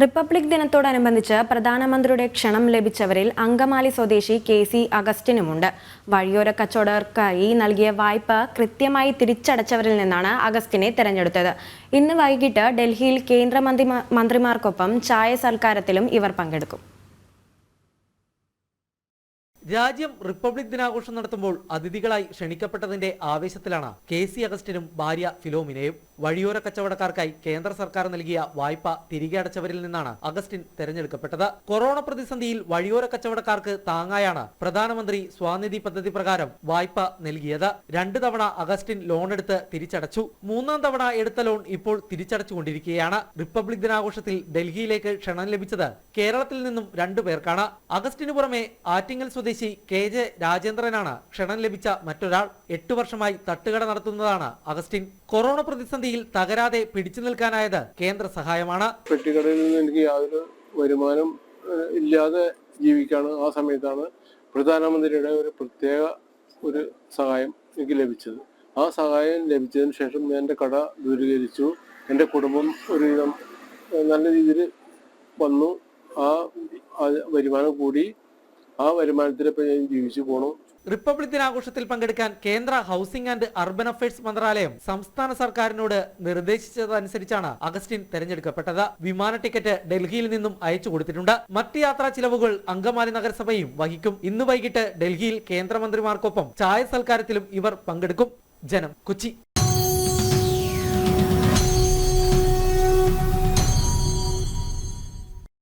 Republic ദിനത്തോടനുബന്ധിച്ച് പ്രധാനമന്ത്രിയുടെ ക്ഷണം ലഭിച്ചവരിൽ അങ്കമാലി സ്വദേശി KC അഗസ്റ്റിനുമുണ്ട്. വഴിയോര കച്ചവടക്കാർക്കായി നൽകിയ വായ്പ കൃത്യമായി തിരിച്ചടച്ചവരിൽ നിന്നാണ് അഗസ്റ്റിനെ തെരഞ്ഞെടുത്തത്. ഇന്ന് വൈകിട്ട് ഡൽഹിയിൽ കേന്ദ്രമന്ത്രിമാർക്കൊപ്പം ചായ സൽക്കാരത്തിലും ഇവർ പങ്കെടുക്കും. രാജ്യം റിപ്പബ്ലിക് ദിനാഘോഷം നടത്തുമ്പോൾ അതിഥികളായി ക്ഷണിക്കപ്പെട്ടതിന്റെ ആവേശത്തിലാണ് KC അഗസ്റ്റിനും ഭാര്യ ഫിലോമിനയും. വഴിയോര കച്ചവടക്കാർക്കായി കേന്ദ്ര സർക്കാർ നൽകിയ വായ്പ തിരികെ അടച്ചവരിൽ നിന്നാണ് അഗസ്റ്റിൻ തെരഞ്ഞെടുക്കപ്പെട്ടത്. കൊറോണ പ്രതിസന്ധിയിൽ വഴിയോര കച്ചവടക്കാർക്ക് താങ്ങായാണ് പ്രധാനമന്ത്രി സ്വാനിധി പദ്ധതി പ്രകാരം വായ്പ നൽകിയത്. 2 തവണ അഗസ്റ്റിൻ ലോൺ എടുത്ത് തിരിച്ചടച്ചു. 3ാം തവണ എടുത്ത ലോൺ ഇപ്പോൾ തിരിച്ചടച്ചുകൊണ്ടിരിക്കുകയാണ്. റിപ്പബ്ലിക് ദിനാഘോഷത്തിൽ ഡൽഹിയിലേക്ക് ക്ഷണം ലഭിച്ചത് കേരളത്തിൽ നിന്നും 2 പേർക്കാണ്. അഗസ്റ്റിനു പുറമെ ആറ്റിങ്ങൽ സ്വദേശി KJ രാജേന്ദ്രനാണ് ക്ഷണം ലഭിച്ച മറ്റൊരാൾ. 8 വർഷമായി തട്ടുകട നടത്തുന്നതാണ് അഗസ്റ്റിൻ. കൊറോണ പ്രതിസന്ധിയിൽ തകരാതെ പിടിച്ചു നിൽക്കാനായത് കേന്ദ്ര സഹായമാണ്. പെട്ടിക്കടയിൽ നിന്ന് എനിക്ക് യാതൊരു വരുമാനം ഇല്ലാതെ ജീവിക്കാണ്. ആ സമയത്താണ് പ്രധാനമന്ത്രിയുടെ ഒരു പ്രത്യേക സഹായം എനിക്ക് ലഭിച്ചത്. ആ സഹായം ലഭിച്ചതിന് ശേഷം ഞാൻ എൻ്റെ കട ദൂരീകരിച്ചു. എൻ്റെ കുടുംബം ഒരുവിധം നല്ല രീതിയിൽ വന്നു. ആ വരുമാനം കൂടി. ആ വരുമാനത്തിലിപ്പോൾ ഞാൻ ജീവിച്ചു പോണു. റിപ്പബ്ലിക് ദിനാഘോഷത്തിൽ പങ്കെടുക്കാൻ കേന്ദ്ര ഹൗസിംഗ് ആൻഡ് അർബൻ അഫയേഴ്സ് മന്ത്രാലയം സംസ്ഥാന സർക്കാരിനോട് നിർദ്ദേശിച്ചതനുസരിച്ചാണ് അഗസ്റ്റിൻ തെരഞ്ഞെടുക്കപ്പെട്ടത്. വിമാന ടിക്കറ്റ് ഡൽഹിയിൽ നിന്നും അയച്ചു കൊടുത്തിട്ടുണ്ട്. മറ്റ് യാത്രാ ചിലവുകൾ അങ്കമാലി നഗരസഭയും വഹിക്കും. ഇന്ന് വൈകിട്ട് ഡൽഹിയിൽ കേന്ദ്രമന്ത്രിമാർക്കൊപ്പം ചായ സൽക്കാരത്തിലും ഇവർ പങ്കെടുക്കും. ജനം, കൊച്ചി.